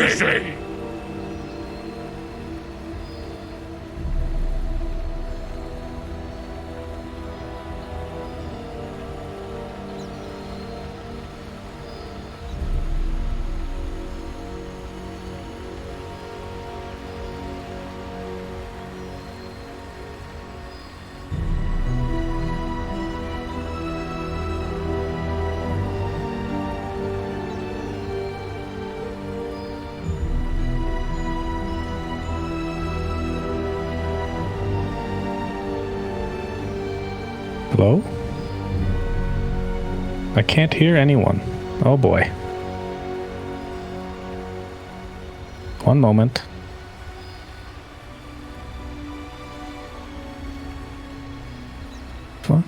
Easy! Hello? I can't hear anyone. Oh boy. One moment. Fuck.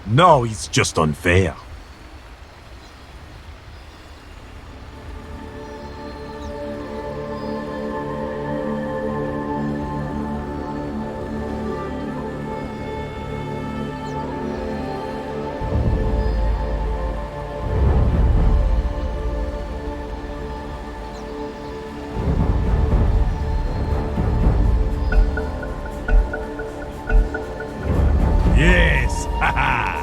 No, it's just unfair. Yes! Haha!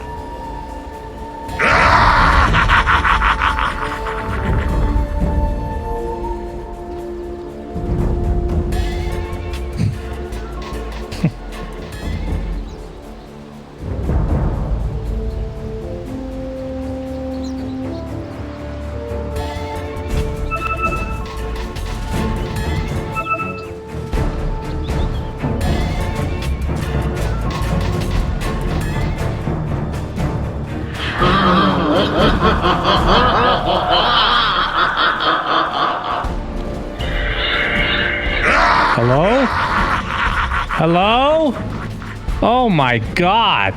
Hello? Hello? Oh my god.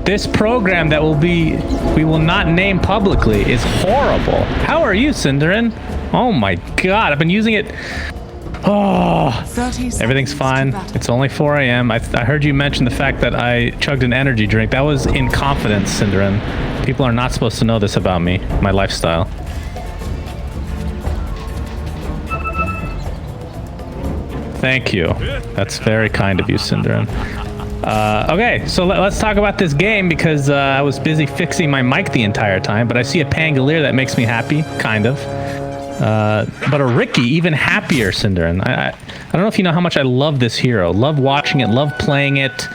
This program that we will not name publicly is horrible. How are you, Cinderin? Oh my god, I've been using it. Oh, everything's fine. It's only 4 a.m. I heard you mention the fact that I chugged an energy drink. That was in confidence, Cinderin. People are not supposed to know this about me, my lifestyle. Thank you. That's very kind of you, Cinderin. Okay, so let's talk about this game because I was busy fixing my mic the entire time, but I see a Pangolier that makes me happy, kind of. But a Ricky, even happier, Cinderin. I don't know if you know how much I love this hero. Love watching it, love playing it.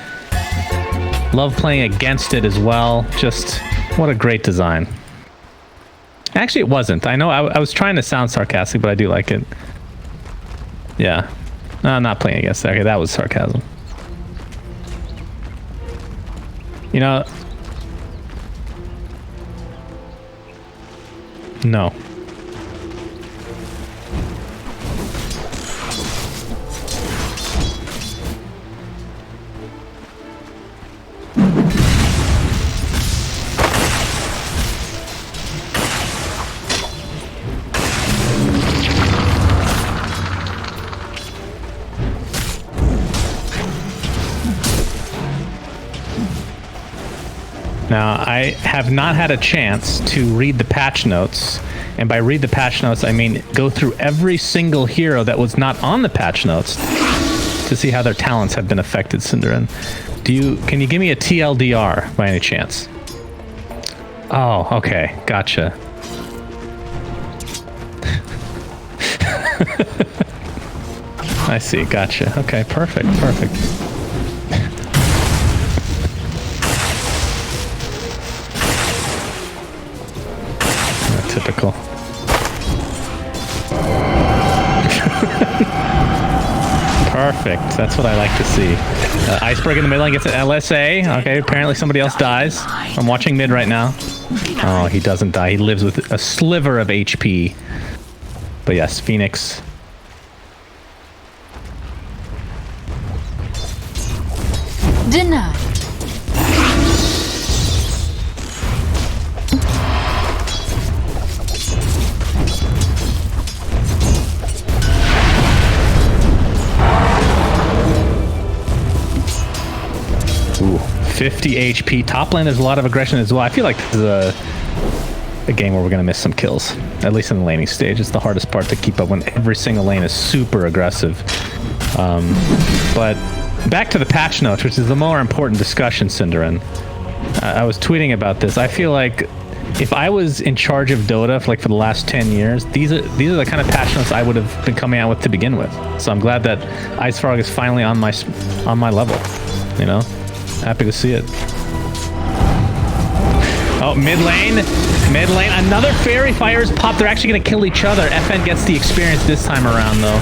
Love playing against it as well. Just, what a great design. Actually, it wasn't. I know I was trying to sound sarcastic, but I do like it. Yeah. No, I'm not playing against that. Okay, that was sarcasm. You know... No. Now, I have not had a chance to read the patch notes, and by read the patch notes, I mean go through every single hero that was not on the patch notes to see how their talents have been affected, Cinderin. Can you give me a TLDR by any chance? Oh, okay, gotcha. I see, gotcha. Okay, perfect, perfect. Typical. Perfect. That's what I like to see. Iceberg in the middle lane gets an LSA. Okay, apparently somebody else dies. I'm watching mid right now. Oh, he doesn't die. He lives with a sliver of HP. But yes, Phoenix. Denied. Ooh, 50 HP. Top lane, there's a lot of aggression as well. I feel like this is a game where we're going to miss some kills. At least in the laning stage. It's the hardest part to keep up when every single lane is super aggressive. But back to the patch notes, which is the more important discussion, Cinderin. I was tweeting about this. I feel like if I was in charge of Dota for the last 10 years, these are the kind of patch notes I would have been coming out with to begin with. So I'm glad that IceFrog is finally on my level. You know? Happy to see it. Oh, mid lane. Another fairy fires pop. They're actually going to kill each other. FN gets the experience this time around, though.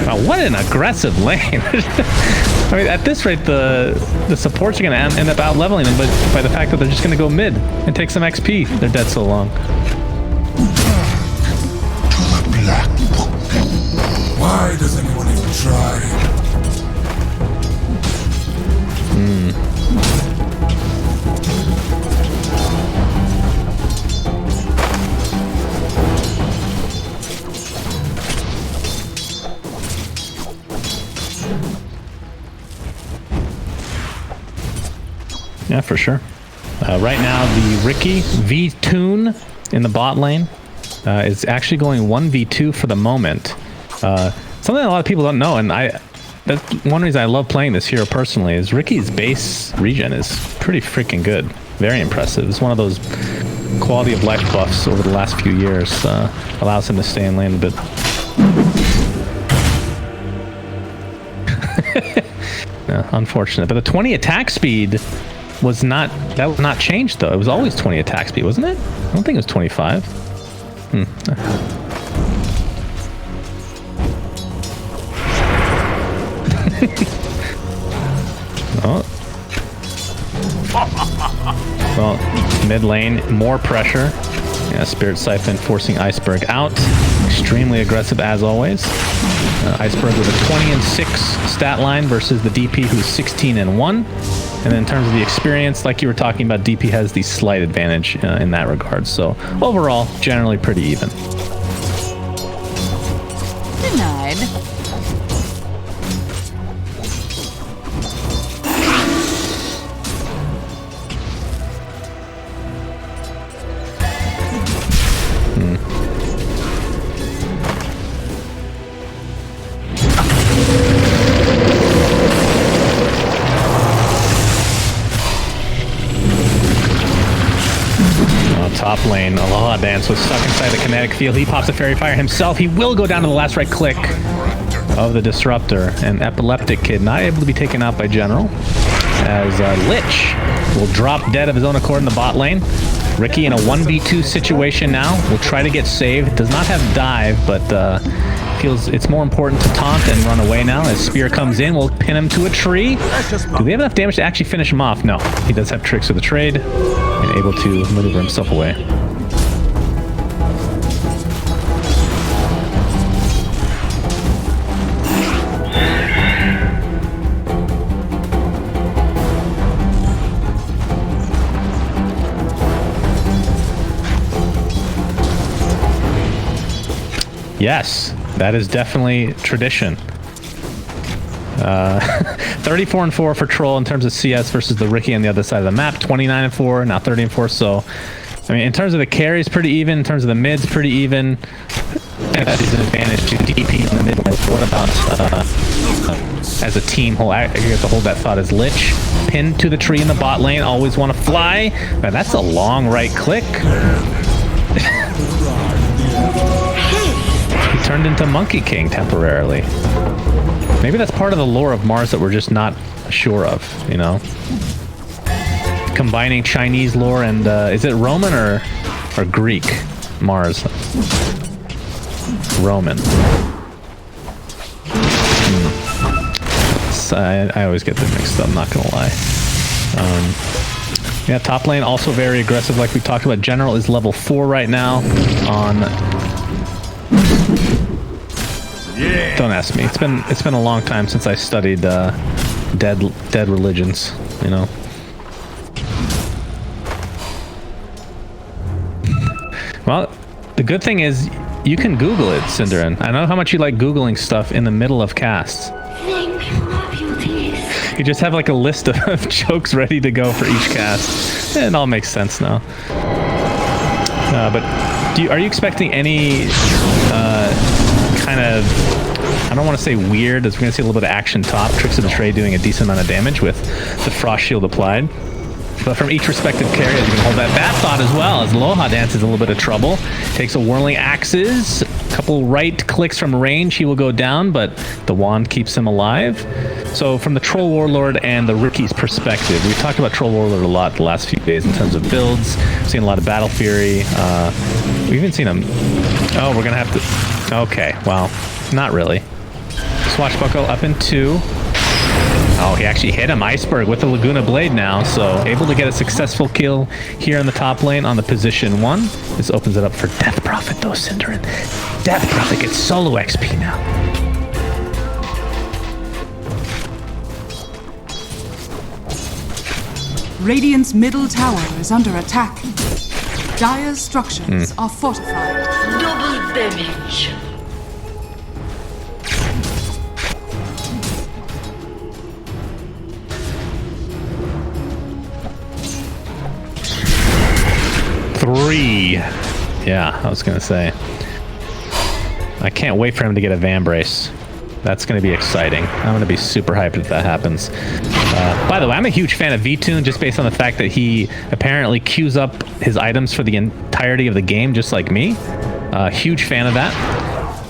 Wow, what an aggressive lane. I mean, at this rate, the supports are going to end up out leveling them, but by the fact that they're just going to go mid and take some XP. They're dead so long. To the black book. Why does anyone even try? Yeah, for sure. Right now, the Ricky V-Tune in the bot lane is actually going 1v2 for the moment. Something a lot of people don't know, and that's one reason I love playing this hero personally, is Ricky's base regen is pretty freaking good. Very impressive. It's one of those quality of life buffs over the last few years. Allows him to stay in lane a bit. Yeah, unfortunate. But the 20 attack speed was not changed though. It was always 20 attack speed, wasn't it? I don't think it was 25. Oh. Well, mid lane, more pressure. Yeah, Spirit Siphon forcing Iceberg out. Extremely aggressive as always. Iceberg with a 20-6 stat line versus the DP who's 16-1. And then in terms of the experience, like you were talking about, DP has the slight advantage in that regard. So overall, generally pretty even. Denied. Top lane, Aloha Dance was stuck inside the kinetic field. He pops a Fairy Fire himself. He will go down to the last right click of the Disruptor. And Epileptic Kid not able to be taken out by General, as Lich will drop dead of his own accord in the bot lane. Ricky in a 1v2 situation now. Will try to get saved. Does not have dive, but feels it's more important to taunt and run away now. As Spear comes in, we'll pin him to a tree. Do they have enough damage to actually finish him off? No. He does have tricks with the trade and able to maneuver himself away. Yes, that is definitely tradition. 34-4 for Troll in terms of CS versus the Ricky on the other side of the map. 29-4, now 30-4. So, I mean, in terms of the carries, pretty even. In terms of the mids, pretty even. And that is an advantage to DP in the mid lane. What about as a team? You have to hold that thought as Lich pinned to the tree in the bot lane. Always want to fly. Man, that's a long right click. He turned into Monkey King temporarily. Maybe that's part of the lore of Mars that we're just not sure of, you know? Combining Chinese lore and, is it Roman or Greek? Mars. Roman. Esports. I always get them mixed up, I'm not gonna lie. Yeah, top lane also very aggressive like we talked about. General is level 4 right now on... Yeah. Don't ask me. It's been a long time since I studied dead religions, you know. Well, the good thing is you can Google it, Cinderin. I know how much you like Googling stuff in the middle of casts. You just have like a list of jokes ready to go for each cast. It all makes sense now. But are you expecting any kind of, I don't want to say weird, as we're going to see a little bit of action top, Tricks of the Trade doing a decent amount of damage with the Frost Shield applied. But from each respective carrier, you can hold that thought as well, as Aloha Dance is in a little bit of trouble. Takes a Whirling Axes, a couple right clicks from range, he will go down, but the wand keeps him alive. So from the Troll Warlord and the Ricky's perspective, we've talked about Troll Warlord a lot the last few days in terms of builds. We've seen a lot of Battle Fury. We've even seen him... Oh, we're going to have to... Okay, well, not really. Swashbuckle up in 2. Oh, he actually hit him. Iceberg with the Laguna Blade now, so able to get a successful kill here in the top lane on the position 1. This opens it up for Death Prophet, though, Cinderin. Death Prophet gets solo XP now. Radiant's middle tower is under attack. Dire's structures are fortified. Double damage. Three. Yeah, I was gonna say. I can't wait for him to get a Vambrace. That's gonna be exciting. I'm gonna be super hyped if that happens. By the way, I'm a huge fan of VTune just based on the fact that he apparently queues up his items for the entirety of the game, just like me. Huge fan of that.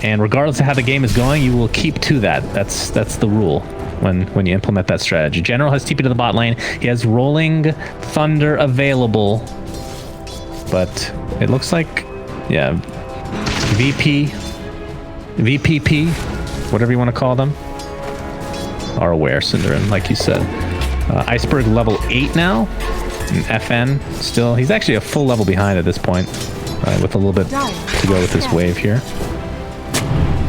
And regardless of how the game is going, you will keep to that. That's the rule when you implement that strategy. General has TP to the bot lane. He has Rolling Thunder available. But it looks like, yeah, VPP, whatever you want to call them, are aware, Cinderin, like you said. Iceberg level 8 now, and FN still, he's actually a full level behind at this point, with a little bit to go with this wave here.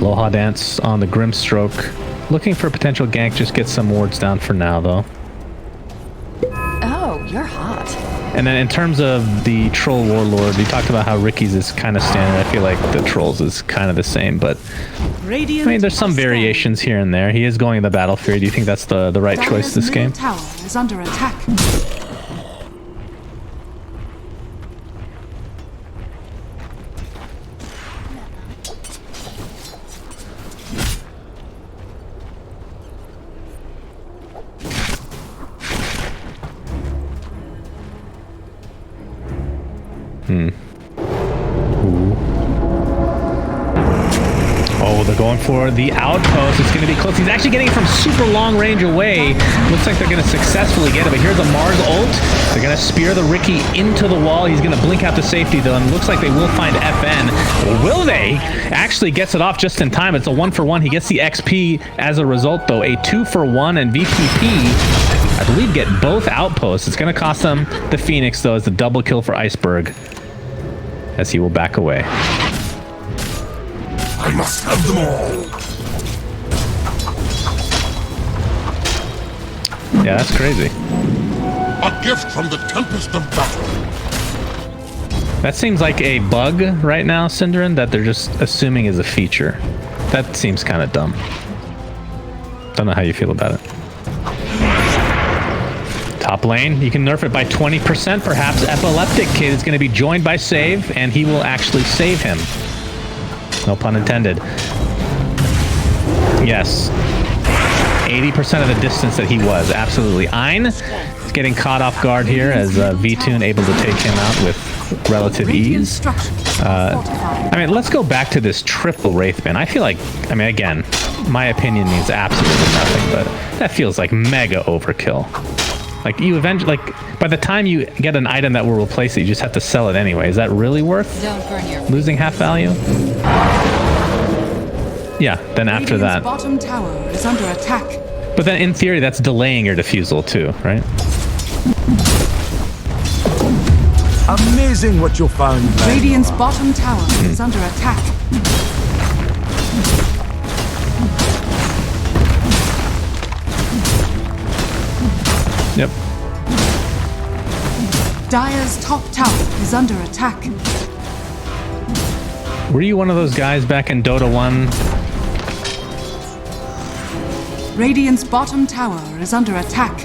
Aloha Dance on the Grimstroke, looking for a potential gank, just get some wards down for now, though. Oh, you're hot. And then in terms of the Troll Warlord, we talked about how Ricky's is kind of standard. I feel like the Trolls is kind of the same, but I mean, there's some variations here and there. He is going the Battle Fury. Do you think that's the right choice this game? Tower is under attack. Oh, they're going for the outpost. It's going to be close. He's actually getting it from super long range away. Looks like they're going to successfully get it, but here's a Mars ult. They're going to spear the Ricky into the wall. He's going to blink out to safety, though, and looks like they will find FN. Will they? Actually gets it off just in time. It's a 1-for-1. He gets the XP as a result, though. A 2-for-1, and VPP, I believe, get both outposts. It's going to cost them the Phoenix, though, as the double kill for Iceberg, as he will back away. I must have them all. Yeah, that's crazy. A gift from the Tempest of Battle. That seems like a bug right now, Cinderin, that they're just assuming is a feature. That seems kind of dumb. Don't know how you feel about it. Top lane, you can nerf it by 20%, perhaps. Epileptic Kid is going to be joined by Save, and he will actually save him. No pun intended. Yes. 80% of the distance that he was. Absolutely. Ein is getting caught off guard here as VTune able to take him out with relative ease. I mean, let's go back to this triple Wraithbane. I feel like, I mean, again, my opinion means absolutely nothing, but that feels like mega overkill. Like, you eventually, like, by the time you get an item that will replace it, you just have to sell it anyway. Is that really worth losing half value? Yeah, then after that. Bottom tower is under attack. But then in theory, that's delaying your defusal too, right? Amazing what you found. Radiant's bottom tower is under attack. Yep. Dire's top tower is under attack. Were you one of those guys back in Dota 1? Radiant's bottom tower is under attack.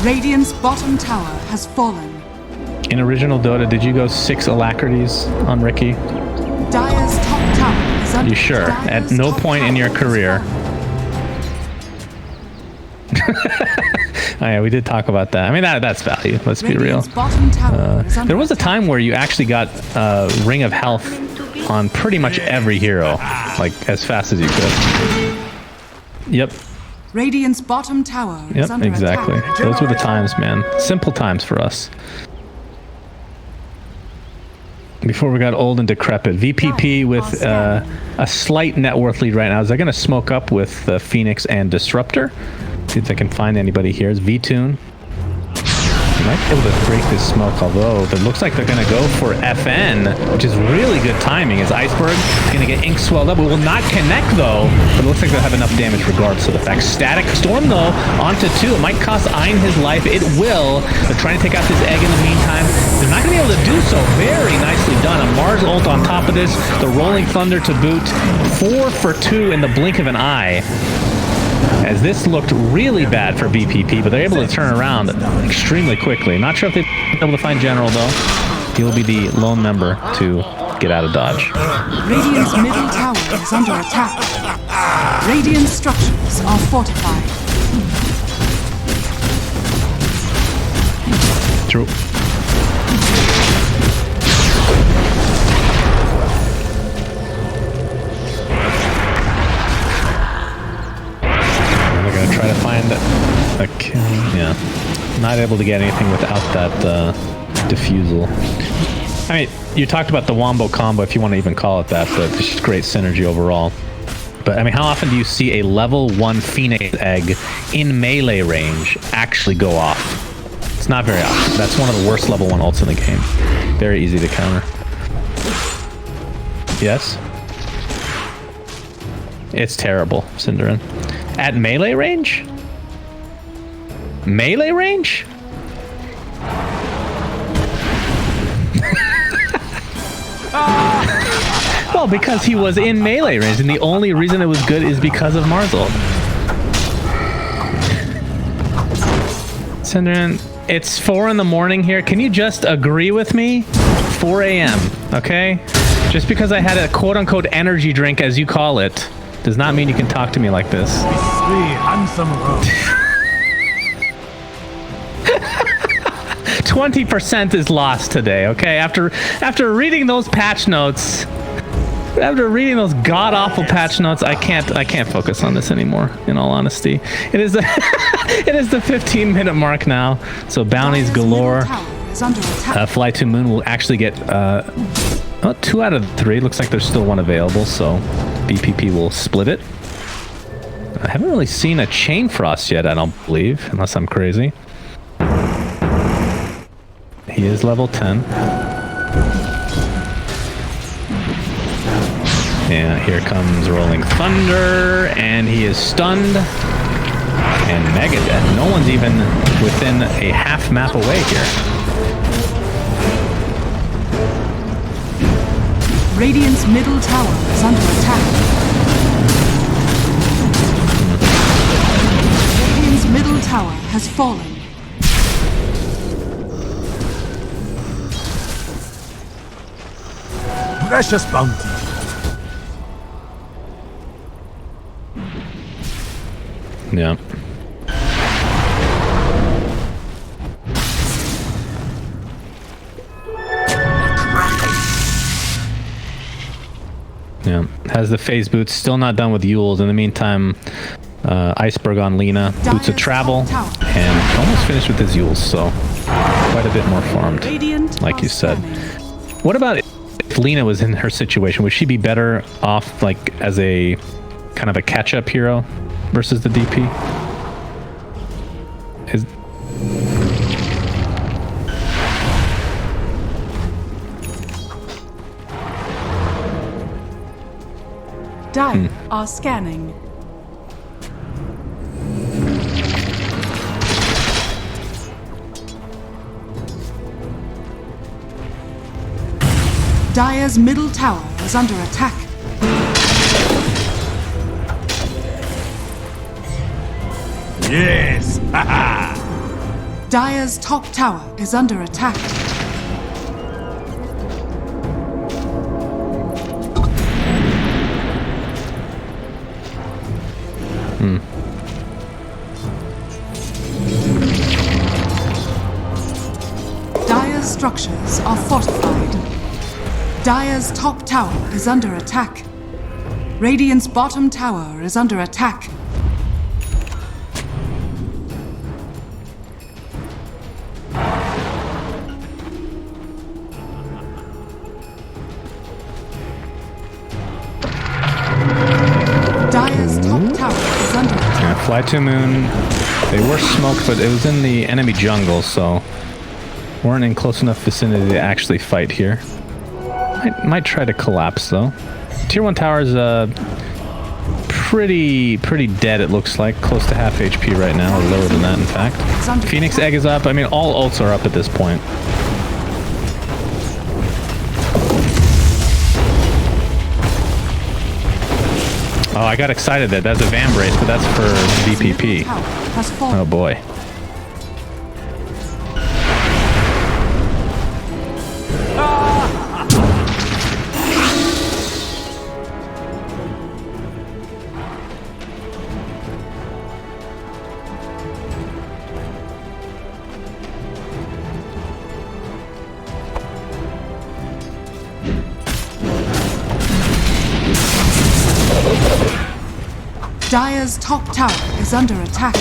Radiant's bottom tower has fallen. In original Dota, did you go 6 alacrities on Ricky? Dire's top tower is under You sure? Dire's At no top point in tower your has career. fallen. Oh yeah, we did talk about that. I mean, that's value. Let's be real. Radiant's bottom tower is under There was a attack. time where you actually got Ring of Health on pretty much every hero, like as fast as you could. Yep, Radiant's bottom tower is yep, under exactly. attack. Those were the times, man. Simple times for us. Before we got old and decrepit. VPP with a slight net worth lead right now. Is that going to smoke up with Phoenix and Disruptor? See if I can find anybody here. It's VTune. You might be able to break this smoke, although it looks like they're going to go for FN, which is really good timing, as Iceberg is going to get ink swelled up. We will not connect, though, but it looks like they'll have enough damage regardless of the fact. Static Storm, though, onto 2. It might cost Ein his life. It will. They're trying to take out this egg in the meantime. They're not going to be able to do so. Very nicely done. A Mars ult on top of this. The Rolling Thunder to boot. 4 for 2 in the blink of an eye. As this looked really bad for BPP, but they're able to turn around extremely quickly. Not sure if they'll be able to find General, though. He will be the lone member to get out of dodge. Radiant's middle tower is under attack. Radiant structures are fortified. True. They're going to try to find a kill. Yeah. Not able to get anything without that diffusal. I mean, you talked about the Wombo combo, if you want to even call it that, but it's just great synergy overall. But, I mean, how often do you see a level 1 Phoenix egg in melee range actually go off? It's not very often. That's one of the worst level 1 ults in the game. Very easy to counter. Yes? It's terrible, Cinderin. At melee range? Melee range? Well, because he was in melee range, and the only reason it was good is because of Marzel. Cinderin, it's 4 in the morning here. Can you just agree with me? 4 a.m., okay? Just because I had a quote-unquote energy drink, as you call it, does not mean you can talk to me like this. 20% is lost today, okay? After reading those patch notes, after reading those god-awful patch notes, I can't focus on this anymore, in all honesty. It is the it is the 15-minute mark now, so bounties Dire's galore. middle tower is under attack. FlyToMoon will actually get 2 out of 3. Looks like there's still 1 available, so BPP will split it. I haven't really seen a Chain Frost yet, I don't believe, unless I'm crazy. He is level 10. And here comes Rolling Thunder, and he is stunned. And Megadeth. No one's even within a half map away here. Radiant's middle tower is under attack. Radiant's middle tower has fallen. Precious bounty. Yeah. Yeah. Has the phase boots. Still not done with Yules. In the meantime, Iceberg on Lena. Boots of Travel. And almost finished with his Yules, so quite a bit more farmed, Radiant like you are said. scanning. What about if Lina was in her situation, would she be better off like as a kind of a catch-up hero versus the DP? Dire are scanning. Dire's middle tower is under attack. Yes! Dire's top tower is under attack. Dire's structures are fortified. Dire's top tower is under attack. Radiant's bottom tower is under attack. Dire's top tower is under attack. Yeah, FlyToMoon, they were smoked, but it was in the enemy jungle, so weren't in close enough vicinity to actually fight here. Might try to collapse though. Tier 1 tower is pretty dead, it looks like. Close to half HP right now, or lower than that in fact. Phoenix Egg is up. I mean, all ults are up at this point. Oh, I got excited there. That's a Vambrace, but that's for VPP. Oh boy. Dire's top tower is under attack.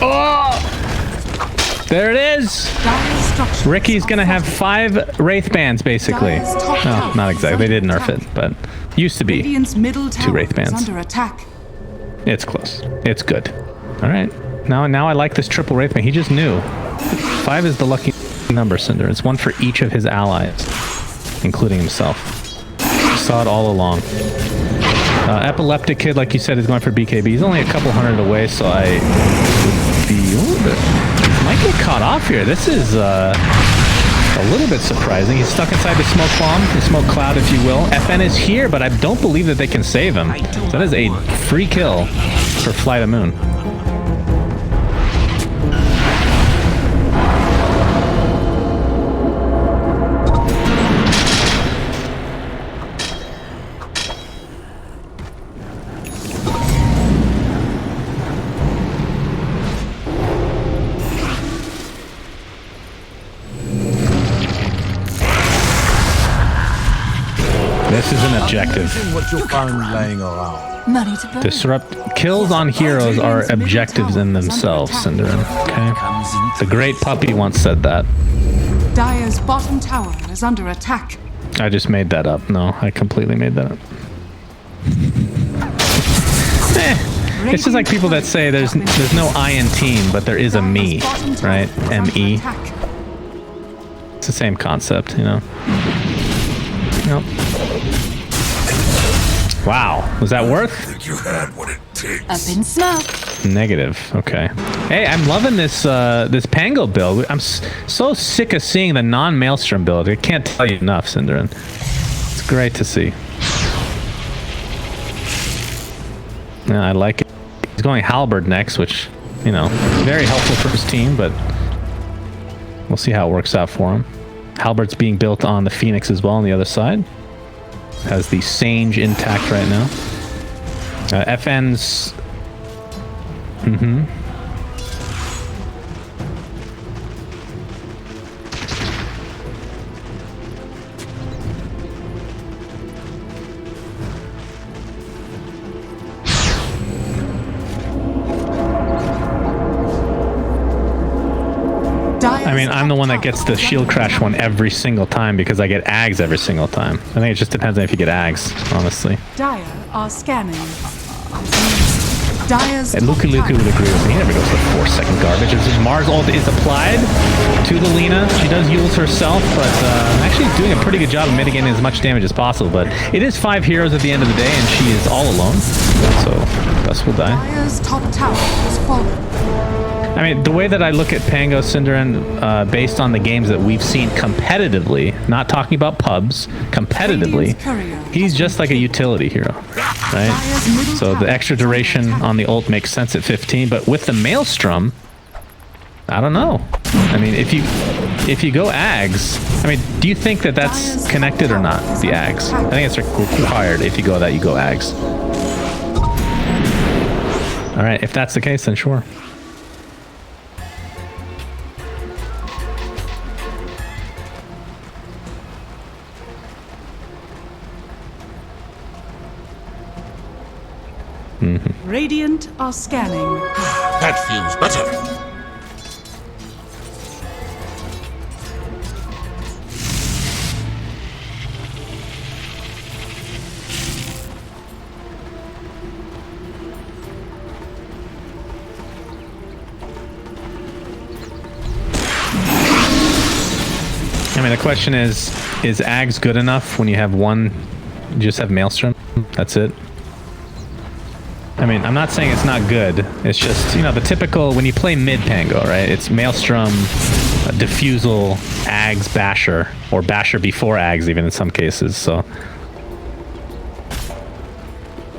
Oh! There it is! Dire's structures Ricky's gonna have 5 Wraith Bands, basically. Dire's top No, tower not is exactly. They did under nerf it, attack. but used to be. Radiant's middle tower Wraith is Bands. under attack. It's close. It's good. All right. Now I like this triple Wraith Band. He just knew. 5 is the lucky number, Cinder. It's one for each of his allies, including himself. Saw it all along. Epileptic Kid, like you said, is going for BKB. He's only a couple hundred away, so I would be a little bit... Might get caught off here. This is a little bit surprising. He's stuck inside the smoke bomb, the smoke cloud, if you will. FN is here, but I don't believe that they can save him. So that is a free kill for FlyToMoon. This is an objective. What you found laying around. Money to burn. Disrupt kills on heroes are objectives in themselves, Cinder. Okay. The great puppy once said that. Dire's bottom tower is under attack. I just made that up. No, I completely made that up. It's just like people that say there's no I in team, but there is a me, right? M-E. It's the same concept, you know. Nope. Wow, was that worth? I think you had what it takes. Up in smoke. Negative. Okay. Hey, I'm loving this this Pango build. I'm so sick of seeing the non-Maelstrom build. I can't tell you enough, Cinderin. It's great to see. Yeah, I like it. He's going Halberd next, which, you know, very helpful for his team, but we'll see how it works out for him. Halberd's being built on the Phoenix as well on the other side. Has the Sage intact right now. FN's... I I mean, I'm the one that gets the shield crash one every single time because I get Ags every single time. I think it just depends on if you get Ags, honestly. Dire are scanning. Dire's And Luki would agree with me. He never goes to 4-second garbage. As his Mars ult is applied to the Lina. She does use herself, but actually doing a pretty good job of mitigating as much damage as possible. But it is 5 heroes at the end of the day, and she is all alone. So Gus will die. Dire's top tower has fallen. I mean, the way that I look at Pango Synderen, based on the games that we've seen competitively, not talking about pubs, competitively, he's just like a utility hero, right? So the extra duration on the ult makes sense at 15, but with the Maelstrom, I don't know. I mean, if you go Ags, I mean, do you think that that's connected or not, the Ags? I think it's required. If you go that, you go Ags. All right, if that's the case, then sure. Radiant are scanning. That feels better. I mean, the question is Ags good enough when you have one, you just have Maelstrom? That's it? I mean, I'm not saying it's not good. It's just, you know, the typical, when you play mid Pango, right? It's Maelstrom, Diffusal, Ags, Basher, or Basher before Ags even in some cases, so.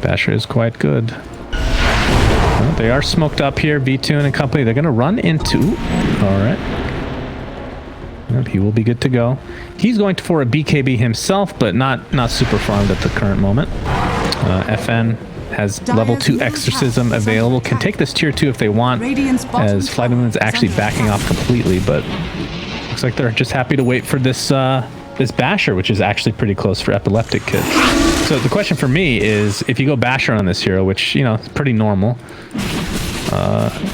Basher is quite good. Well, they are smoked up here, V2 and company. They're going to run into, all right. Yep, he will be good to go. He's going for a BKB himself, but not super farmed at the current moment. FN has level 2 Exorcism available. Can take this tier 2 if they want, as FlyToMoon is actually backing off completely, but looks like they're just happy to wait for this this Basher, which is actually pretty close for Epileptic Kid. So the question for me is, if you go Basher on this hero, which, you know, is pretty normal,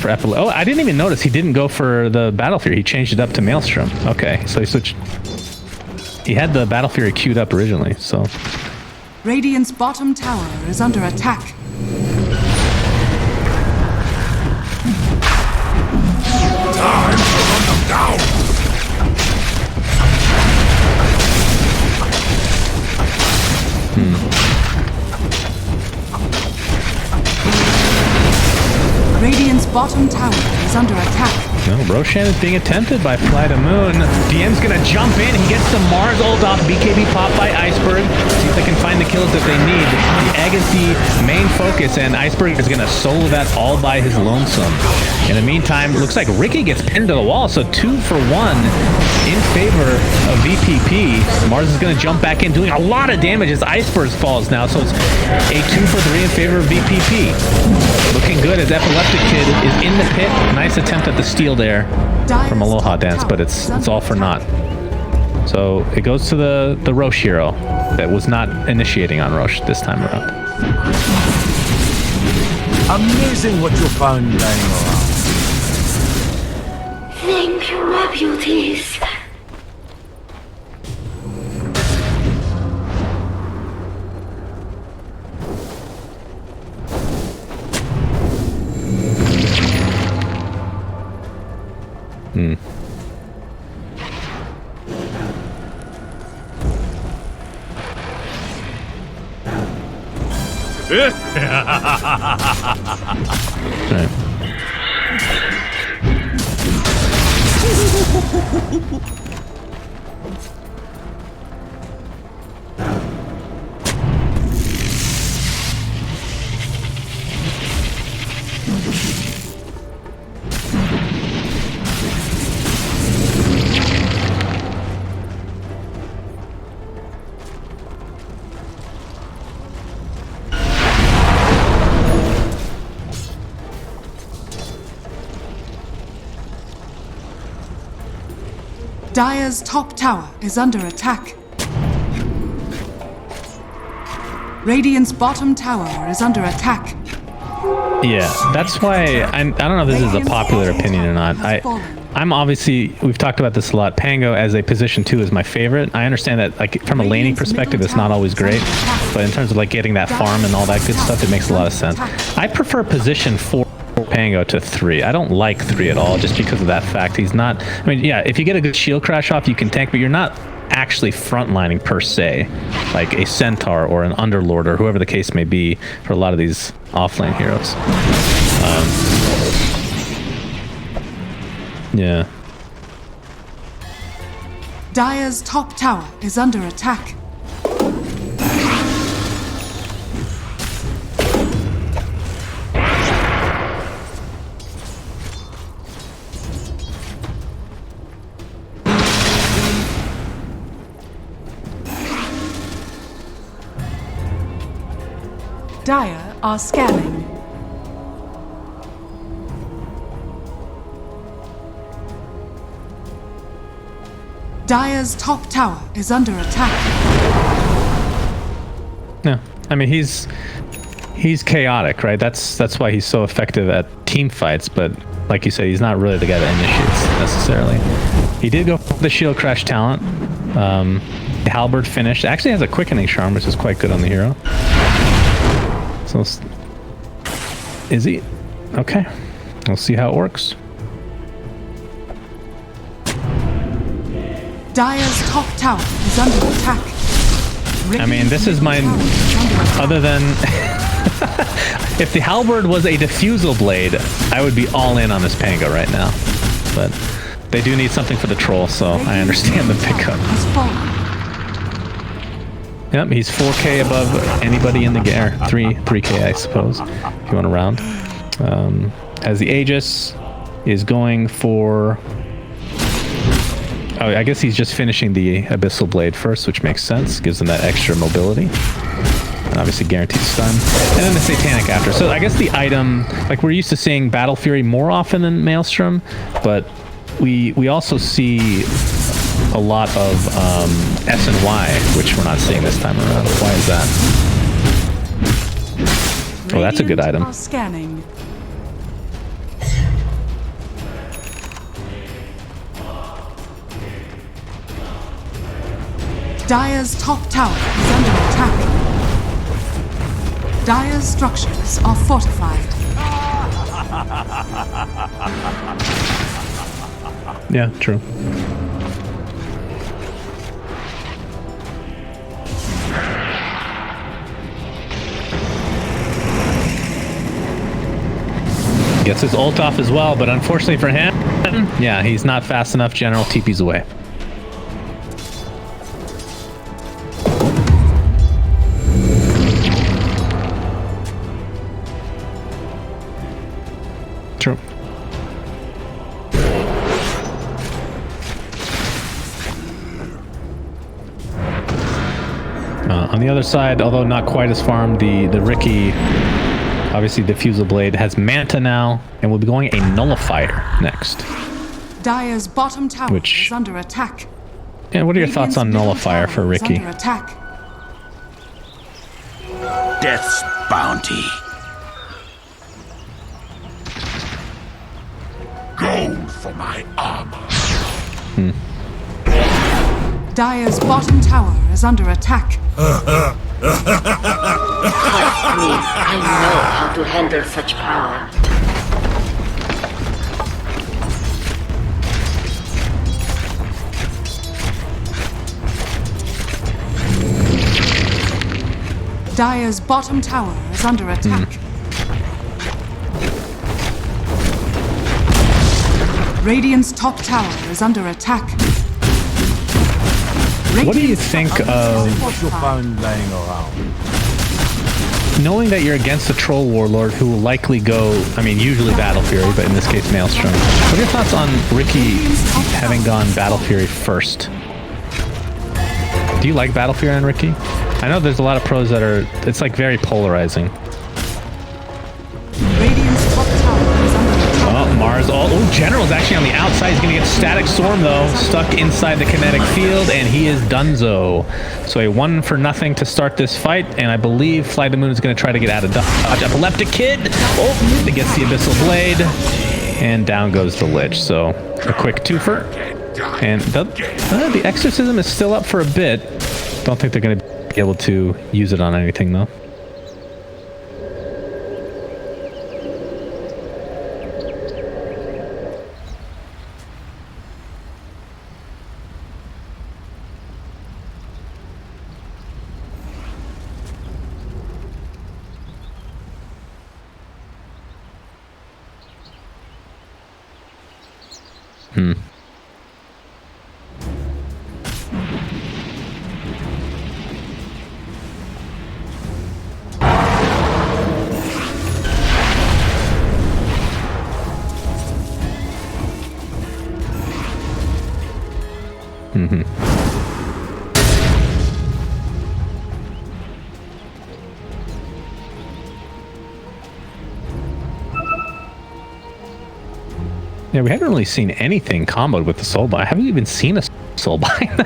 for Epileptic. Oh, I didn't even notice he didn't go for the Battle Fury. He changed it up to Maelstrom. Okay, so he switched. He had the Battle Fury queued up originally, so. Radiant's bottom tower is under attack. Time to run them down. Radiant's bottom tower is under attack. No, Roshan is being attempted by FlyToMoon. DM's gonna jump in. He gets the Mars ult off. BKB pop by Iceberg. See if they can find the kills that they need. The egg is the main focus, and Iceberg is gonna solo that all by his lonesome. In the meantime, looks like Ricky gets pinned to the wall, so 2 for 1 in favor of VPP. Mars is gonna jump back in, doing a lot of damage as Iceberg falls now, so it's a 2 for 3 in favor of VPP. Looking good as Epileptic Kid is in the pit. Nice attempt at the steal there from Aloha Dance, but it's all for naught. So it goes to the Roche hero that was not initiating on Roche this time around. Amazing what you found lying around. Thank you, my beauties. Right. Dire's top tower is under attack. Radiant's bottom tower is under attack. Yeah, that's why I don't know if this is a popular opinion or not. I'm obviously, we've talked about this a lot. Pango as a position 2 is my favorite. I understand that, like, from a laning perspective, it's not always great, but in terms of like getting that farm and all that good stuff, it makes a lot of sense. I prefer position 4 Pango to 3. I don't like 3 at all, just because of that fact. He's not. I mean, yeah, if you get a good shield crash off, you can tank, but you're not actually frontlining per se, like a centaur or an underlord or whoever the case may be for a lot of these offlane heroes. Yeah. Dire's top tower is under attack. Dire are scanning. Dire's top tower is under attack. Yeah, I mean he's chaotic, right? That's why he's so effective at team fights. But like you said, he's not really the guy that initiates necessarily. He did go for the shield crash talent. The halberd finished. Actually has a quickening charm, which is quite good on the hero. So is he? Okay, we'll see how it works. Dire's top tower is under attack. I mean, this is mine. Other than if the halberd was a diffusal blade, I would be all in on this Pango right now. But they do need something for the troll, so I understand the pickup. Yep, he's 4K above anybody in the game. 3K, I suppose, if you want to round. As the Aegis is going for... Oh, I guess he's just finishing the Abyssal Blade first, which makes sense. Gives him that extra mobility. And obviously guaranteed stun. And then the Satanic after. So I guess the item... Like, we're used to seeing Battle Fury more often than Maelstrom, but we also see a lot of S and Y, which we're not seeing this time around. Why is that? Oh, that's a good item. Scanning. Dire's top tower is under attack. Dire's structures are fortified. Yeah, true. Gets his ult off as well, but unfortunately for him, yeah, he's not fast enough. General TP's away. True. On the other side, although not quite as farmed, the Riki, obviously the Fusel Blade, has Manta now, and we'll be going a Nullifier next. Dire's bottom tower is under attack. Yeah, what are your thoughts on Nullifier for Riki? Under attack. Death's bounty. Gold for my armor. Dire's bottom tower is under attack. Trust me, I know how to handle such power. Dire's bottom tower is under attack. Radiant's top tower is under attack. What do you think of What's your phone laying around? knowing that you're against the Troll Warlord who will likely go, I mean, usually Battle Fury, but in this case Maelstrom. What are your thoughts on Riki having gone Battle Fury first? Do you like Battle Fury on Riki? I know there's a lot of pros that are, it's like very polarizing. Radiant's top tower is under attack. Oh, Mars, oh, General's actually on the outside. He's going to get Static Storm, though, stuck inside the kinetic field, and he is donezo. So a 1-for-0 to start this fight, and I believe FlyToMoon is going to try to get out of dodge. Epileptic Kid, oh, it gets the Abyssal Blade, and down goes the Lich. So a quick twofer. And the exorcism is still up for a bit. Don't think they're going to be able to use it on anything, though. Yeah, we haven't really seen anything comboed with the Soulbind. I haven't even seen a Soulbind.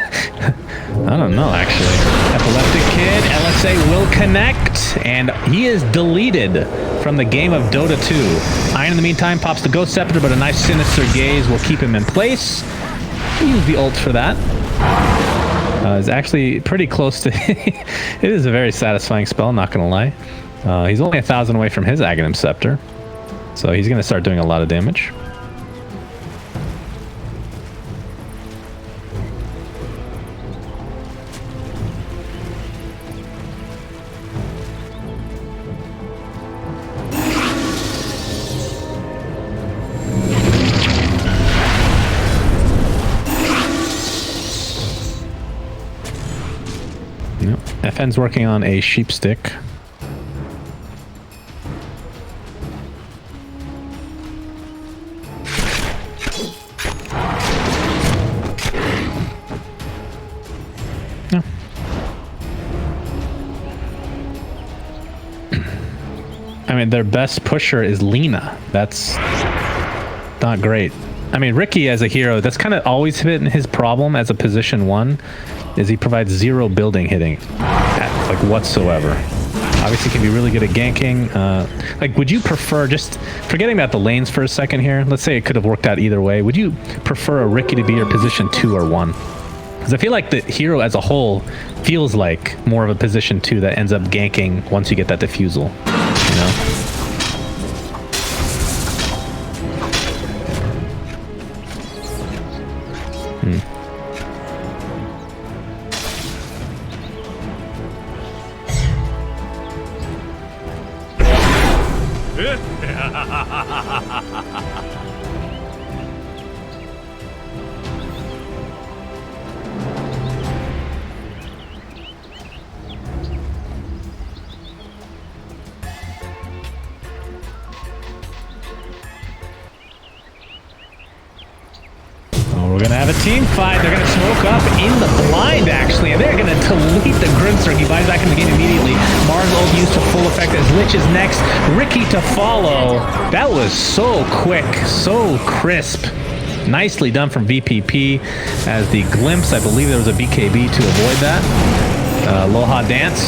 I don't know, actually. Epileptic Kid, LSA will connect, and he is deleted from the game of Dota 2. Iron, in the meantime, pops the Ghost Scepter, but a nice Sinister Gaze will keep him in place. Use the ult for that. Is actually pretty close to... It is a very satisfying spell, not going to lie. He's only 1,000 away from his Aghanim Scepter, so he's going to start doing a lot of damage. FN's working on a sheep stick. No. I mean, their best pusher is Lina. That's not great. I mean, Ricky as a hero, that's kind of always been his problem as a position 1, is he provides 0 building hitting, like whatsoever. Obviously can be really good at ganking. Like, would you prefer, just forgetting about the lanes for a second here, let's say it could have worked out either way, would you prefer a Ricky to be your position 2 or 1? Because I feel like the hero as a whole feels like more of a position 2 that ends up ganking once you get that diffusal, you know? We're going to have a team fight. They're going to smoke up in the blind, actually, and they're going to delete the Grimstroke. He buys back in the game immediately. Mars ult used to full effect as Lich is next. Ricky to follow. That was so quick, so crisp. Nicely done from VPP as the glimpse. I believe there was a BKB to avoid that. Aloha Dance.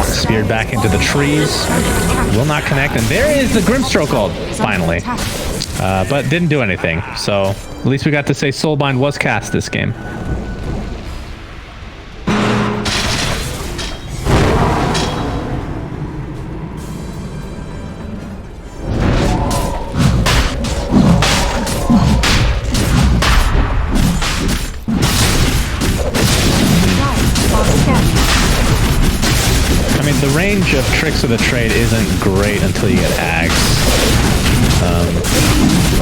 Speared back into the trees. Will not connect, and there is the Grimstroke ult, finally. But didn't do anything, so at least we got to say Soulbind was cast this game. I mean, the range of Tricks of the Trade isn't great until you get Ags.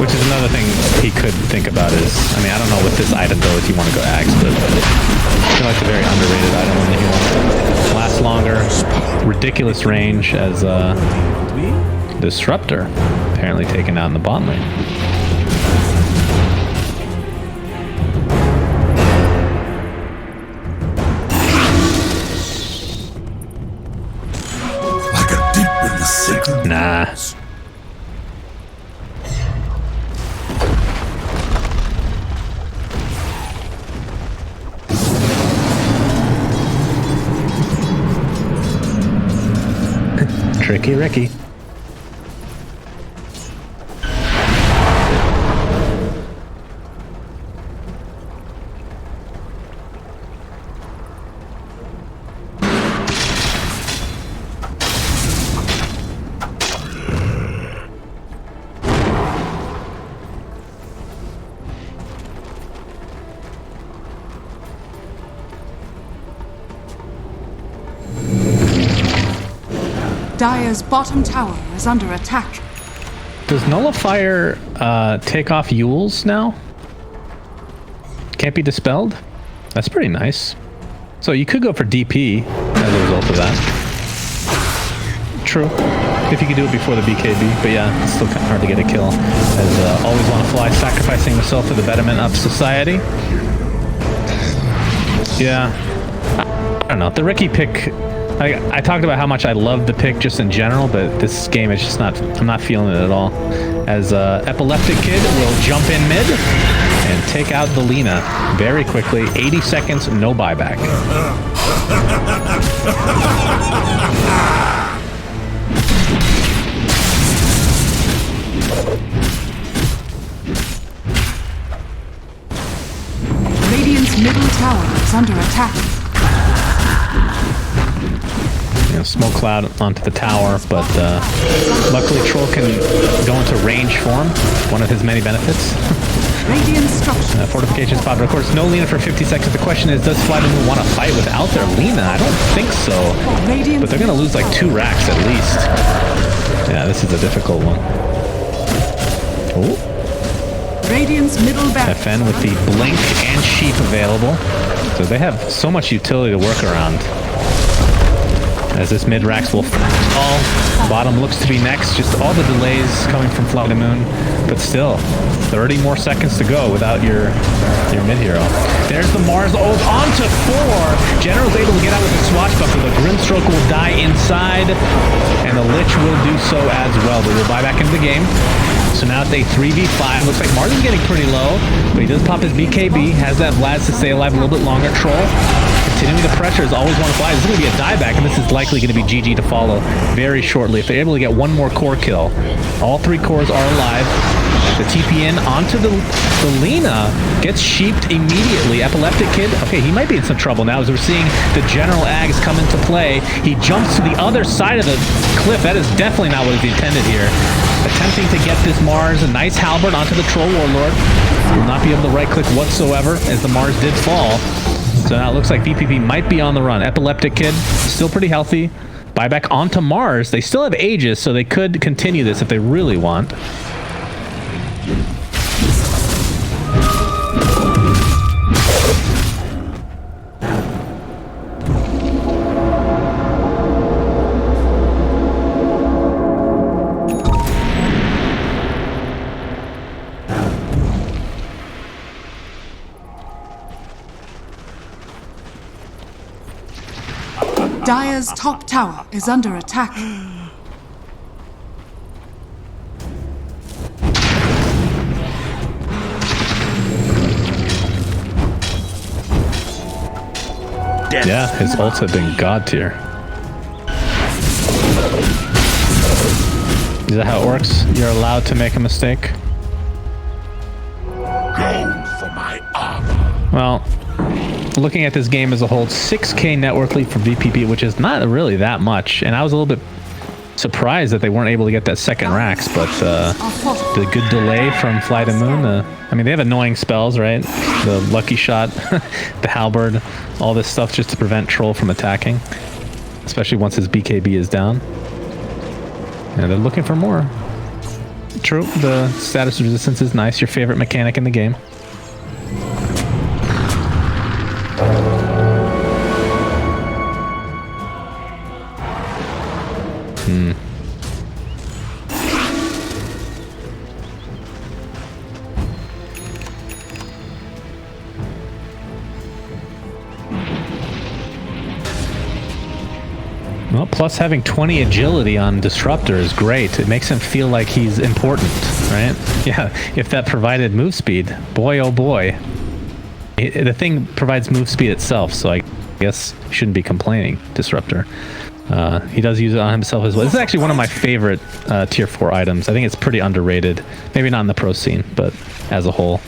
Which is another thing he could think about is, I mean, I don't know with this item though if you want to go Axe, but I feel like it's a very underrated item on the hero. Lasts longer, ridiculous range as Disruptor, apparently taken out in the bot lane. Like a deep in the sacred Nah. Tricky Ricky. Dire's bottom tower is under attack. Does Nullifier take off Yules now? Can't be dispelled? That's pretty nice. So you could go for DP as a result of that. True. If you could do it before the BKB. But yeah, it's still kind of hard to get a kill. As always want to fly, sacrificing himself for the betterment of society. Yeah. I don't know. The Ricky pick... I talked about how much I love the pick just in general, but this game is just not... I'm not feeling it at all. As Epileptic Kid will jump in mid and take out the Lina very quickly. 80 seconds, no buyback. Radiant's middle tower is under attack. Smoke cloud onto the tower, but luckily Troll can go into range form, one of his many benefits. Radiant structure. Fortifications popped. Of course, no Lina for 50 seconds. The question is, does FlyToMoon want to fight without their Lina? I don't think so. But they're going to lose like 2 racks at least. Yeah, this is a difficult one. Oh. Radiant's middle barracks. FN with the Blink and Sheep available. So they have so much utility to work around. As this mid-Rax will fall. Bottom looks to be next. Just all the delays coming from FlyToMoon. But still, 30 more seconds to go without your mid-hero. There's the Mars ult onto 4. General's able to get out with the swashbuckler. The Grimstroke will die inside. And the Lich will do so as well. But we'll buy back into the game. So now it's a 3v5. Looks like Mars is getting pretty low. But he does pop his BKB. Has that Vlad to stay alive a little bit longer. Troll. Continuing the pressure is always one to fly. This is going to be a dieback, and this is likely going to be GG to follow very shortly. If they're able to get one more core kill, all 3 cores are alive. The TPN onto the Lina gets sheeped immediately. Epileptic Kid, okay, he might be in some trouble now as we're seeing the General Ags come into play. He jumps to the other side of the cliff. That is definitely not what is intended here. Attempting to get this Mars, a nice halberd onto the Troll Warlord. Will not be able to right-click whatsoever as the Mars did fall. So now it looks like VPP might be on the run. Epileptic Kid, still pretty healthy. Buyback onto Mars. They still have Aegis, so they could continue this if they really want. Dire's top tower is under attack. Yeah, his ults have been god tier. Is that how it works? You're allowed to make a mistake? Go for my armor. Well, looking at this game as a whole, 6k network lead for VPP, which is not really that much. And I was a little bit surprised that they weren't able to get that second Rax, but the good delay from FlyToMoon. I mean, they have annoying spells, right? The Lucky Shot, the Halberd, all this stuff just to prevent Troll from attacking, especially once his BKB is down. And they're looking for more. True, the status resistance is nice, your favorite mechanic in the game. Well, plus having 20 agility on Disruptor is great. It makes him feel like he's important, right? Yeah, if that provided move speed, boy oh boy. The thing provides move speed itself, so I guess you shouldn't be complaining, Disruptor. He does use it on himself as well. This is actually one of my favorite tier 4 items. I think it's pretty underrated. Maybe not in the pro scene, but as a whole.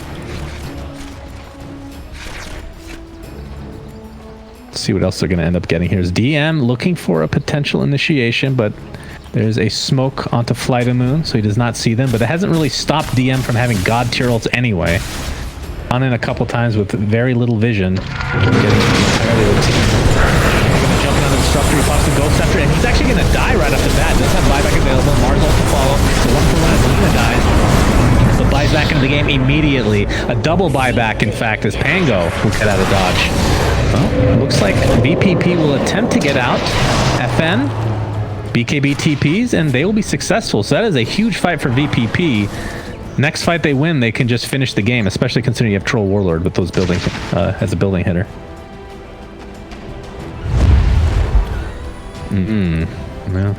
Let's see what else they're going to end up getting here. Is DM looking for a potential initiation, but there's a smoke onto FlyToMoon, so he does not see them. But it hasn't really stopped DM from having god tier ults anyway. On in a couple times with very little vision. Getting entirely routine. Jumping on the Disruptor, he pops the Ghost Scepter, and he's actually going gonna die right off the bat. Does have buyback available. Mars ult to follow. So 1-for-1 as Lina dies. So buys back into the game immediately. A double buyback, in fact, as Pango will get out of dodge. Well, looks like VPP will attempt to get out. FN, BKB TPs, and they will be successful. So that is a huge fight for VPP. Next fight they win, they can just finish the game, especially considering you have Troll Warlord with those building as a building hitter. Yeah.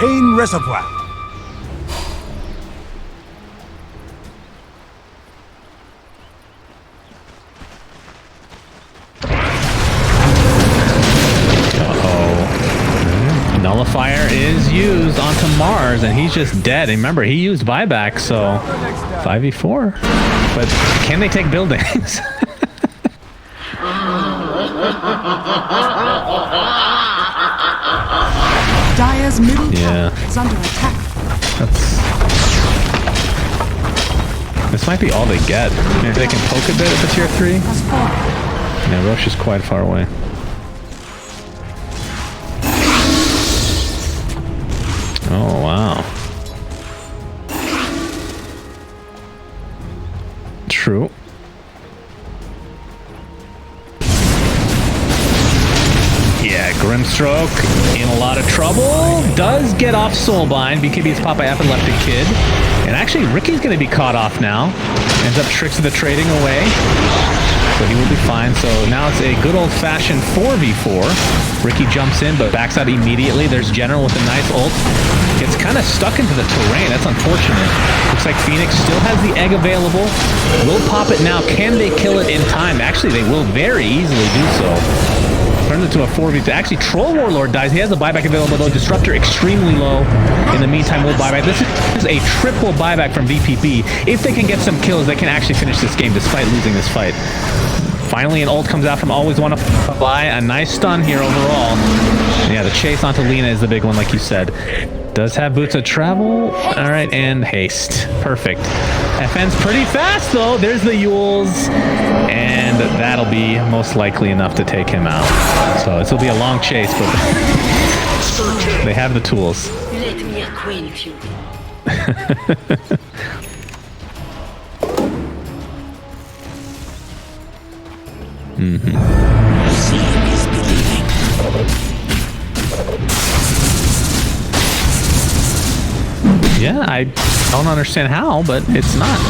Pain reservoir. Nullifier is used onto Mars, and he's just dead. And remember, he used buyback, so 5v4. But can they take buildings? Dire's middle tower is under attack. This might be all they get. Maybe they can poke a bit at the tier 3. Yeah, Roche is quite far away. Oh, wow. True. Yeah, Grimstroke in a lot of trouble. Does get off Soulbind. BKB is popped by Epileptic Kid. And actually, Ricky's going to be caught off now. Ends up Tricks of the Trading away. So he will be fine. So now it's a good old-fashioned 4v4. Ricky jumps in, but backs out immediately. There's General with a nice ult. Gets kind of stuck into the terrain. That's unfortunate. Looks like Phoenix still has the egg available. Will pop it now. Can they kill it in time? Actually, they will very easily do so. Turns into a 4v2. Actually, Troll Warlord dies. He has a buyback available, though. Disruptor extremely low. In the meantime, we'll buyback. This is a triple buyback from VPP. If they can get some kills, they can actually finish this game despite losing this fight. Finally, an ult comes out from Always Wanna Fly. A nice stun here overall. And yeah, the chase onto Lina is the big one, like you said. Does have Boots of Travel. All right, and Haste. Perfect. FN's pretty fast, though. There's the Yules. And that'll be most likely enough to take him out. So this will be a long chase, but they have the tools. Let me acquaint you. Seeing is believing. Yeah, I don't understand how, but it's not.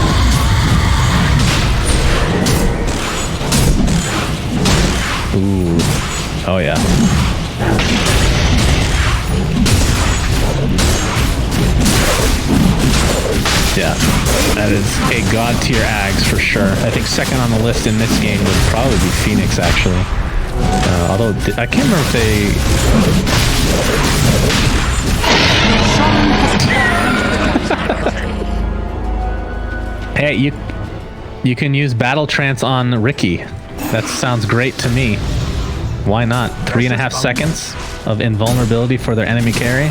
Ooh. Oh, yeah. Yeah, that is a god tier Ags for sure. I think second on the list in this game would probably be Phoenix, actually. Although, I can't remember if they... Hey, you can use Battle Trance on Ricky. That sounds great to me. Why not? 3.5 seconds of invulnerability for their enemy carry.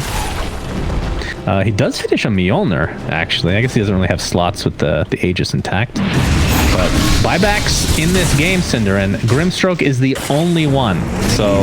He does finish a Mjolnir, actually. I guess he doesn't really have slots with the Aegis intact. But buybacks in this game, Cinder, and Grimstroke is the only one. So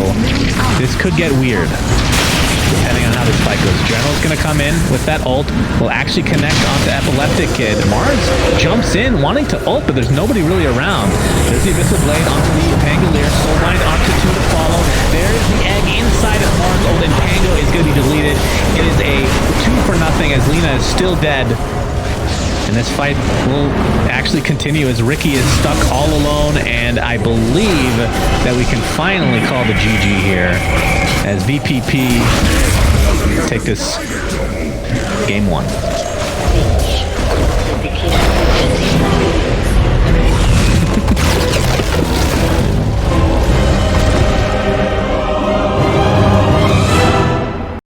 this could get weird, depending on how this fight goes. General's going to come in with that ult. Will actually connect onto Epileptic Kid. Mars jumps in, wanting to ult, but there's nobody really around. There's the Abyssal Blade onto the Pangolier. Soulbind onto 2 to follow. There's the egg inside of Mars ult, and Pango is going to be deleted. It is a 2-for-0 as Lina is still dead. And this fight will actually continue as Ricky is stuck all alone, and I believe that we can finally call the GG here as VPP take this game 1.